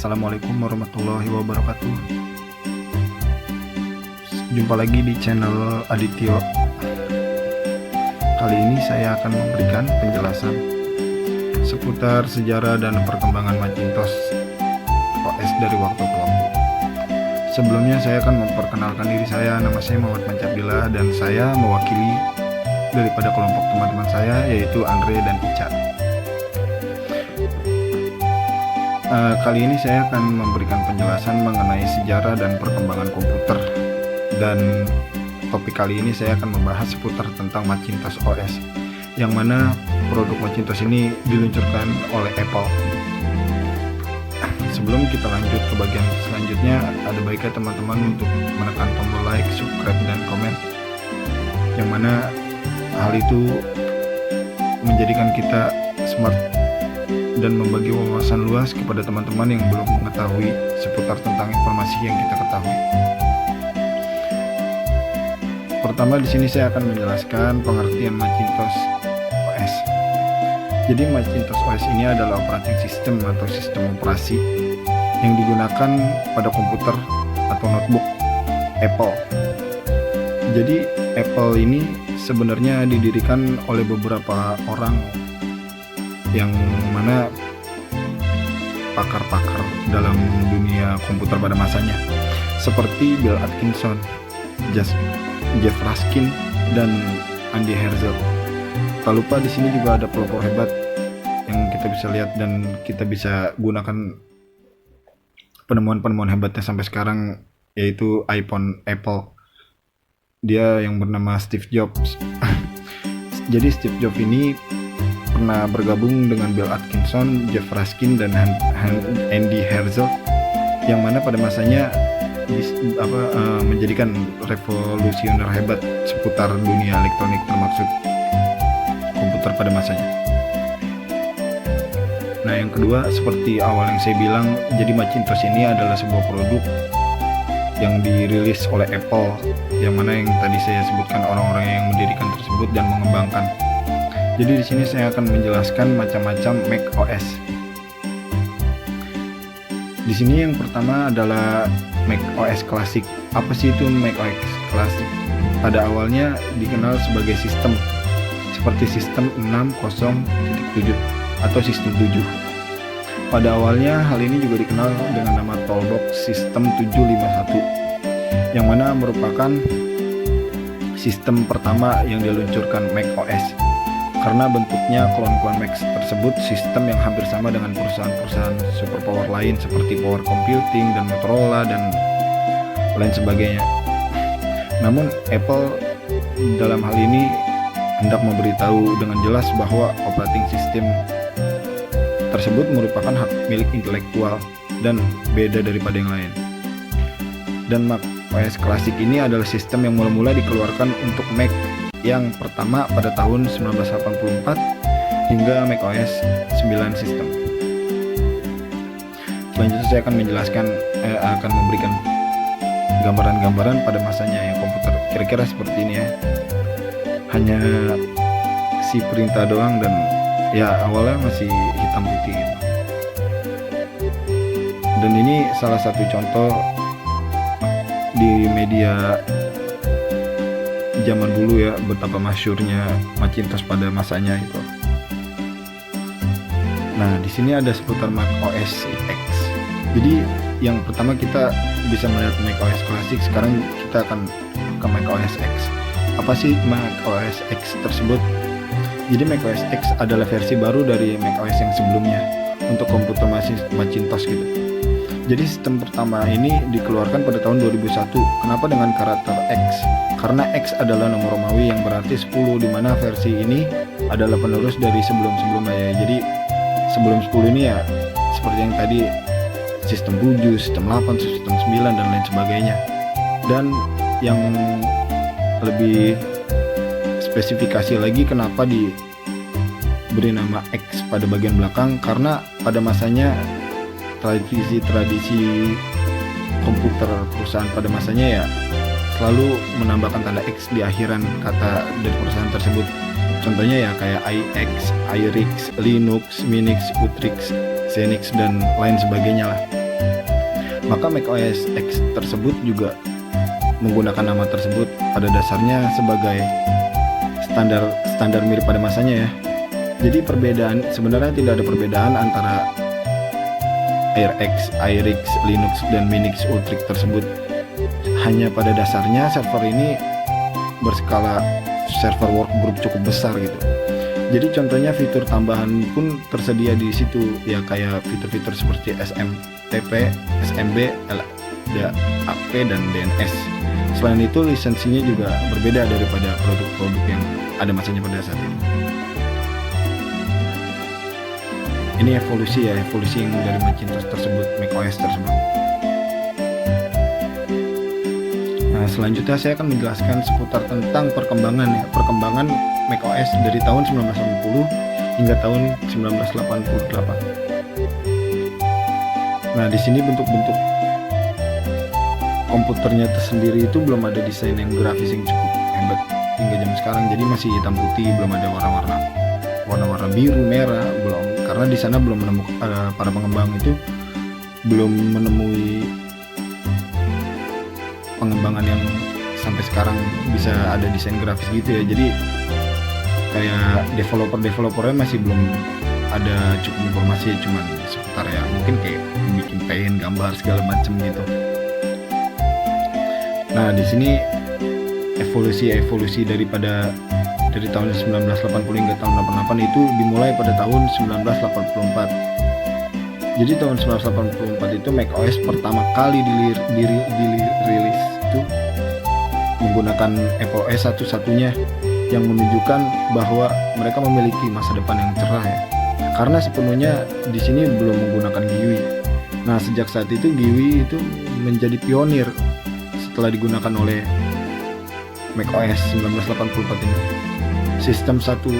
Assalamualaikum warahmatullahi wabarakatuh. Jumpa lagi di channel Adityo. Kali ini saya akan memberikan penjelasan seputar sejarah dan perkembangan Macintosh OS dari waktu ke waktu. Sebelumnya saya akan memperkenalkan diri saya. Nama saya Muhammad Mancabila dan saya mewakili daripada kelompok teman-teman saya, yaitu Andre dan Ica. Kali ini saya akan memberikan penjelasan mengenai sejarah dan perkembangan komputer, dan topik kali ini saya akan membahas seputar tentang Macintosh OS, yang mana produk Macintosh ini diluncurkan oleh Apple. Sebelum kita lanjut ke bagian selanjutnya, ada baiknya teman-teman untuk menekan tombol like, subscribe, dan komen, yang mana hal itu menjadikan kita smart dan membagi wawasan luas kepada teman-teman yang belum mengetahui seputar tentang informasi yang kita ketahui. Pertama, di sini saya akan menjelaskan pengertian Macintosh OS. Jadi Macintosh OS ini adalah operating system atau sistem operasi yang digunakan pada komputer atau notebook Apple. Jadi Apple ini sebenarnya didirikan oleh beberapa orang yang mana pakar-pakar dalam dunia komputer pada masanya, seperti Bill Atkinson, Jeff Raskin, dan Andy Herzel. Tak lupa di sini juga ada pelopor hebat yang kita bisa lihat dan kita bisa gunakan penemuan-penemuan hebatnya sampai sekarang, yaitu iPhone Apple. Dia yang bernama Steve Jobs. Jadi Steve Jobs ini pernah bergabung dengan Bill Atkinson, Jeff Raskin, dan Andy Herzel, yang mana pada masanya menjadikan revolusioner hebat seputar dunia elektronik, termasuk komputer pada masanya. Nah, yang kedua, seperti awal yang saya bilang, jadi Macintosh ini adalah sebuah produk yang dirilis oleh Apple, yang mana yang tadi saya sebutkan orang-orang yang mendirikan tersebut dan mengembangkan. Jadi di sini saya akan menjelaskan macam-macam Mac OS. Di sini yang pertama adalah Mac OS Classic. Apa sih itu Mac OS Classic? Pada awalnya dikenal sebagai sistem seperti sistem 6.0.7 atau sistem 7. Pada awalnya hal ini juga dikenal dengan nama Toolbox System 751, yang mana merupakan sistem pertama yang diluncurkan Mac OS. Karena bentuknya klon-klon Mac tersebut sistem yang hampir sama dengan perusahaan-perusahaan superpower lain seperti Power Computing dan Motorola dan lain sebagainya. Namun Apple dalam hal ini hendak memberitahu dengan jelas bahwa operating system tersebut merupakan hak milik intelektual dan beda daripada yang lain. Dan Mac OS Classic ini adalah sistem yang mula-mula dikeluarkan untuk Mac yang pertama pada tahun 1984 hingga Mac OS 9 sistem. Selanjutnya saya akan menjelaskan akan memberikan gambaran-gambaran pada masanya yang komputer kira-kira seperti ini ya. Hanya si perintah doang dan ya awalnya masih hitam putih gitu. Dan ini salah satu contoh di media zaman dulu ya, betapa masyhurnya Macintosh pada masanya itu. Nah, di sini ada seputar Mac OS X. Jadi yang pertama kita bisa melihat Mac OS Classic. Sekarang kita akan ke Mac OS X. Apa sih Mac OS X tersebut? Jadi Mac OS X adalah versi baru dari Mac OS yang sebelumnya untuk komputer Macintosh gitu. Jadi sistem pertama ini dikeluarkan pada tahun 2001. Kenapa dengan karakter X? Karena X adalah nomor Romawi yang berarti 10, di mana versi ini adalah penerus dari sebelum-sebelumnya ya. Jadi sebelum 10 ini ya seperti yang tadi sistem 7, sistem 8, sistem 9 dan lain sebagainya. Dan yang lebih spesifikasi lagi kenapa diberi nama X pada bagian belakang, karena pada masanya tradisi komputer perusahaan pada masanya ya selalu menambahkan tanda X di akhiran kata dari perusahaan tersebut. Contohnya ya kayak iX, iRix, Linux, Minix, Utrix, Xenix, dan lain sebagainya lah. Maka macOS X tersebut juga menggunakan nama tersebut pada dasarnya sebagai standar mirip pada masanya ya. Jadi sebenarnya tidak ada perbedaan antara AirX, iRix, Linux, dan Minix Ultrix tersebut. Hanya pada dasarnya server ini berskala server workgroup cukup besar gitu. Jadi contohnya fitur tambahan pun tersedia di situ ya, kayak fitur-fitur seperti SMTP, SMB, LDAP, dan DNS. Selain itu lisensinya juga berbeda daripada produk-produk yang ada masanya pada saat ini. Ini evolusi yang dari Macintosh tersebut, macOS tersebut. Nah, selanjutnya saya akan menjelaskan seputar tentang perkembangan macOS dari tahun 1980 hingga tahun 1988. Nah, di sini bentuk-bentuk komputernya tersendiri itu belum ada desain yang grafis yang cukup hebat hingga jam sekarang. Jadi masih hitam putih, belum ada warna-warna biru, merah, belum, karena di sana belum menemukan para pengembang itu belum menemui pengembangan yang sampai sekarang bisa ada desain grafis gitu ya. Jadi kayak developernya masih belum ada cukup informasi, cuman seputar ya mungkin kayak bikin paint, gambar segala macam gitu. Nah, di sini evolusi dari tahun 1980 hingga tahun 88 itu dimulai pada tahun 1984. Jadi tahun 1984 itu macOS pertama kali dirilis itu menggunakan macOS satu-satunya yang menunjukkan bahwa mereka memiliki masa depan yang cerah ya. Karena sepenuhnya di sini belum menggunakan GUI. Nah, sejak saat itu GUI itu menjadi pionir setelah digunakan oleh macOS 1984 ini. Sistem satu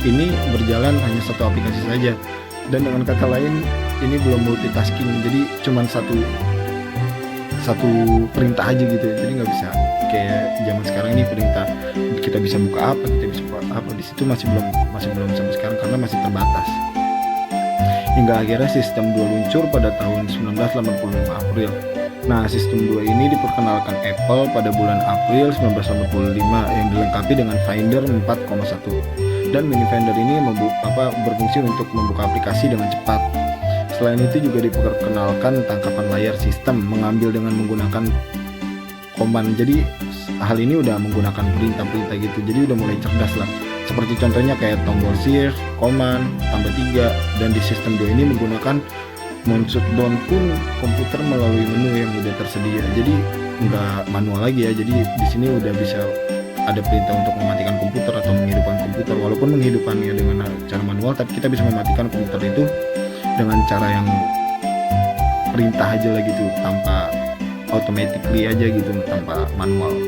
ini berjalan hanya satu aplikasi saja, dan dengan kata lain ini belum multitasking, jadi cuman satu perintah aja gitu. Jadi nggak bisa kayak zaman sekarang ini perintah kita bisa buka apa, kita bisa buka apa. Di situ masih belum sampai sekarang karena masih terbatas. Hingga akhirnya sistem 2 luncur pada tahun 1985 April. Nah, sistem 2 ini diperkenalkan Apple pada bulan April 1985 yang dilengkapi dengan Finder 4.1. Dan mini Finder ini berfungsi untuk membuka aplikasi dengan cepat. Selain itu juga diperkenalkan tangkapan layar sistem mengambil dengan menggunakan command. Jadi hal ini udah menggunakan perintah-perintah gitu. Jadi udah mulai cerdas lah. Seperti contohnya kayak tombol shift, command, tambah 3, dan di sistem 2 ini menggunakan mount shutdown pun komputer melalui menu yang udah tersedia. Jadi nggak manual lagi ya. Jadi di sini udah bisa ada perintah untuk mematikan komputer atau menghidupkan komputer. Walaupun menghidupkannya dengan cara manual, tapi kita bisa mematikan komputer itu dengan cara yang perintah aja lah gitu, tanpa automatically aja gitu, tanpa manual.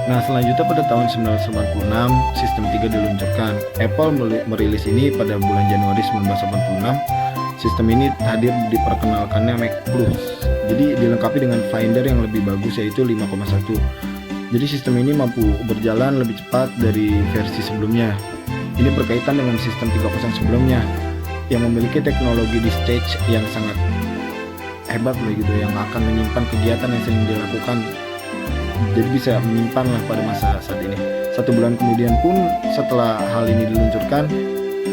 Nah, selanjutnya pada tahun 1996 sistem 3 diluncurkan. Apple merilis ini pada bulan Januari 1986. Sistem ini hadir diperkenalkannya Mac Plus. Jadi dilengkapi dengan Finder yang lebih bagus, yaitu 5.1. Jadi sistem ini mampu berjalan lebih cepat dari versi sebelumnya. Ini berkaitan dengan sistem 3.0 sebelumnya yang memiliki teknologi disk stage yang sangat hebat lah gitu, yang akan menyimpan kegiatan yang sering dilakukan. Jadi bisa menyimpan lah pada masa saat ini. 1 bulan kemudian pun setelah hal ini diluncurkan,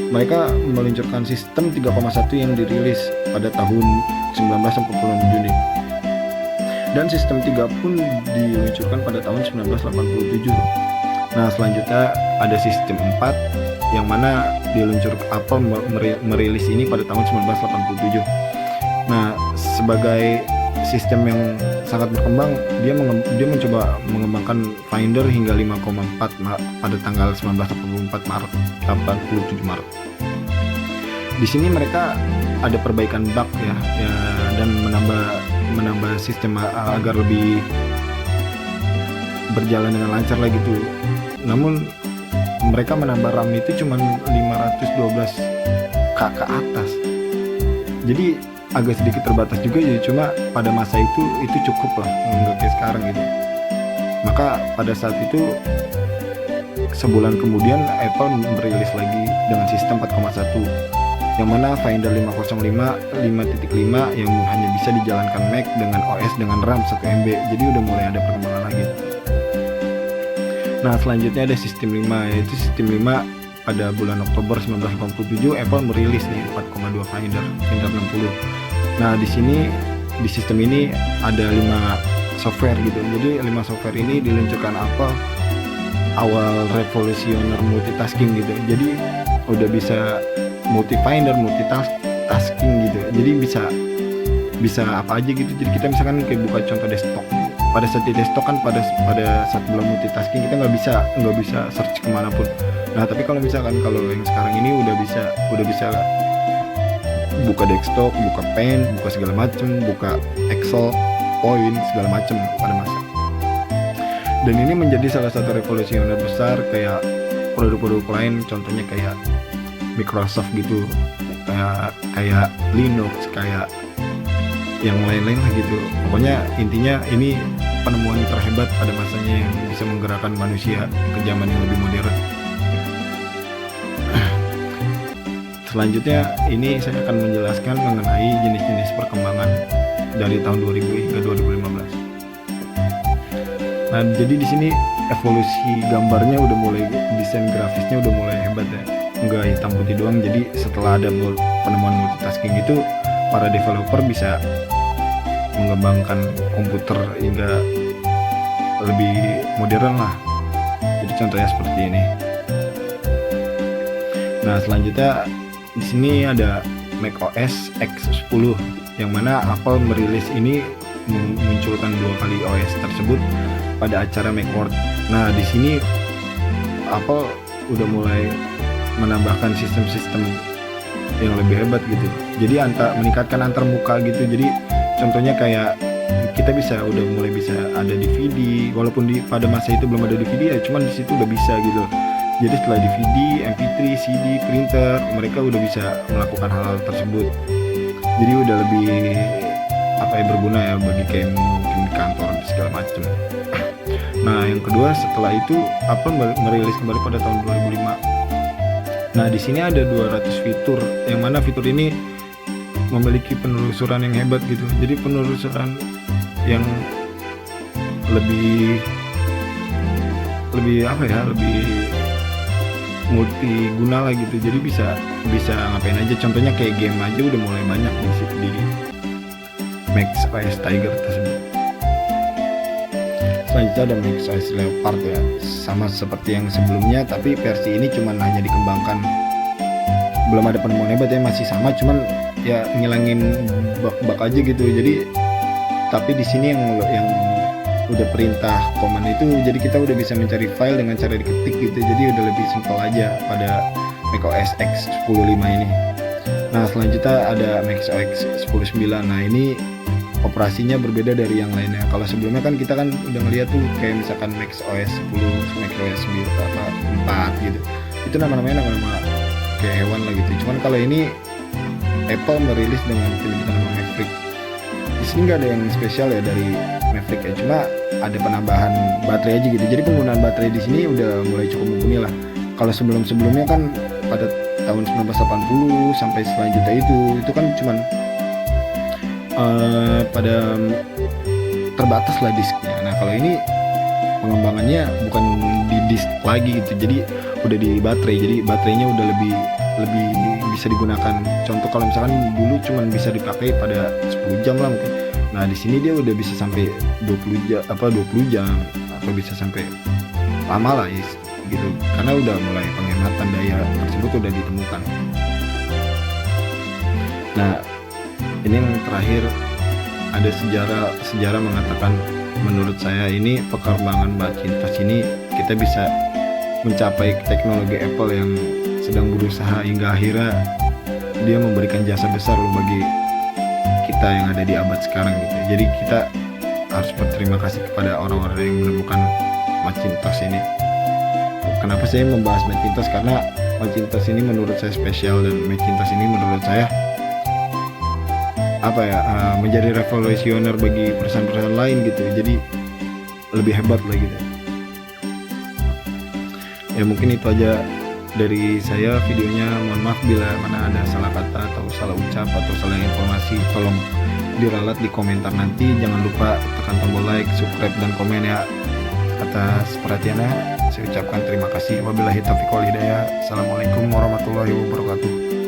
mereka meluncurkan sistem 3.1 yang dirilis pada tahun 1986 Juni. Dan sistem 3 pun diluncurkan pada tahun 1987. Nah, selanjutnya ada sistem 4 yang mana Apple merilis ini pada tahun 1987. Nah, sebagai sistem yang sangat berkembang, dia mencoba mengembangkan Finder hingga 5.4 pada tanggal 87 Maret. Di sini mereka ada perbaikan bug ya, dan menambah sistem agar lebih berjalan dengan lancar lah gitu. Namun mereka menambah RAM itu cuma 512K ke atas. Jadi agak sedikit terbatas juga ya, cuma pada masa itu cukup lah, nggak kayak sekarang gitu. Maka pada saat itu sebulan kemudian Apple merilis lagi dengan sistem 4.1 yang mana Finder 505 5.5 yang hanya bisa dijalankan Mac dengan OS dengan RAM 1 MB. Jadi udah mulai ada perkembangan lagi. Nah, selanjutnya ada sistem 5, yaitu sistem 5 pada bulan Oktober 1987 Apple merilis nih 4,2 Finder 60. Nah, di sini di sistem ini ada 5 software gitu. Jadi 5 software ini diluncurkan Apple awal revolusioner multitasking gitu. Jadi udah bisa multi finder, multitasking gitu. Jadi bisa apa aja gitu. Jadi kita misalkan kayak buka contoh desktop. Pada saat di desktop kan pada saat belum multitasking kita nggak bisa search kemanapun. Nah, tapi kalau misalkan yang sekarang ini udah bisa buka desktop, buka pen, buka segala macem, buka Excel, Point segala macem pada masa. Dan ini menjadi salah satu revolusioner besar kayak produk-produk lain, contohnya kayak Microsoft gitu, kayak Linux, kayak yang lain-lain lah gitu. Pokoknya intinya ini penemuan terhebat pada masanya yang bisa menggerakkan manusia ke zaman yang lebih modern. Selanjutnya ini saya akan menjelaskan mengenai jenis-jenis perkembangan dari tahun 2000 hingga 2015. Nah, jadi di sini evolusi gambarnya udah mulai, desain grafisnya udah mulai hebat ya. Enggak hitam putih doang. Jadi setelah ada penemuan multitasking itu, para developer bisa mengembangkan komputer hingga lebih modern lah. Jadi contohnya seperti ini. Nah, selanjutnya di sini ada macOS X10 yang mana Apple merilis ini memunculkan 2 kali OS tersebut pada acara Macworld. Nah, di sini Apple udah mulai menambahkan sistem-sistem yang lebih hebat gitu. Jadi meningkatkan antar muka gitu. Jadi contohnya kayak kita udah mulai bisa ada DVD, walaupun pada masa itu belum ada DVD ya, cuman di situ udah bisa gitu. Jadi setelah DVD, MP3, CD, printer, mereka udah bisa melakukan hal-hal tersebut. Jadi udah lebih berguna ya bagi kayak mungkin kantor segala macam. Nah, yang kedua setelah itu Apple merilis kembali pada tahun 2005. Nah, di sini ada 200 fitur, yang mana fitur ini memiliki penelusuran yang hebat gitu. Jadi penelusuran yang lebih multiguna lah gitu. Jadi bisa ngapain aja. Contohnya kayak game aja udah mulai banyak di macOS Tiger tersebut. Selanjutnya ada macOS Leopard ya, sama seperti yang sebelumnya, tapi versi ini cuman hanya dikembangkan, belum ada penemuan hebat ya, masih sama, cuman ya ngilangin bug aja gitu. Jadi tapi di sini yang udah perintah command itu, jadi kita udah bisa mencari file dengan cara diketik gitu. Jadi udah lebih simpel aja pada macOS X10.5 ini. Nah, selanjutnya ada macOS 10.9. Nah, ini operasinya berbeda dari yang lainnya. Kalau sebelumnya kan kita kan udah ngeliat tuh kayak misalkan macOS 10, macOS 4 gitu. Itu nama-namanya nama-nama kayak hewan lah gitu. Cuman kalau ini Apple merilis dengan penyebutan nama Maverick. Di sini nggak ada yang spesial ya dari Maverick ya, cuma ada penambahan baterai aja gitu. Jadi penggunaan baterai di sini udah mulai cukup mumpuni lah. Kalau sebelumnya kan pada tahun 1980 sampai selanjutnya itu kan cuman pada terbatas lah disknya. Nah, kalau ini pengembangannya bukan di disk lagi gitu, jadi udah di baterai. Jadi baterainya udah lebih bisa digunakan. Contoh kalau misalkan dulu cuman bisa dipakai pada 10 jam lah mungkin. Nah, di sini dia udah bisa sampai 20 jam atau bisa sampai lama lah gitu. Karena udah mulai penghematan daya tersebut udah ditemukan. Nah, ini yang terakhir ada sejarah mengatakan, menurut saya ini perkembangan Macintosh ini kita bisa mencapai teknologi Apple yang sedang berusaha hingga akhirnya dia memberikan jasa besar loh bagi kita yang ada di abad sekarang gitu. Jadi kita harus berterima kasih kepada orang-orang yang menemukan Macintosh ini. Kenapa saya membahas Macintosh? Karena Macintosh ini menurut saya spesial, dan Macintosh ini menurut saya menjadi revolusioner bagi perusahaan-perusahaan lain gitu. Jadi lebih hebat lah gitu. Ya mungkin itu aja Dari saya videonya, mohon maaf bila mana ada salah kata atau salah ucap atau salah informasi, tolong diralat di komentar nanti. Jangan lupa tekan tombol like, subscribe, dan komen ya. Atas perhatiannya saya ucapkan terima kasih. Wabillahi taufiq wal hidayah. Assalamualaikum warahmatullahi wabarakatuh.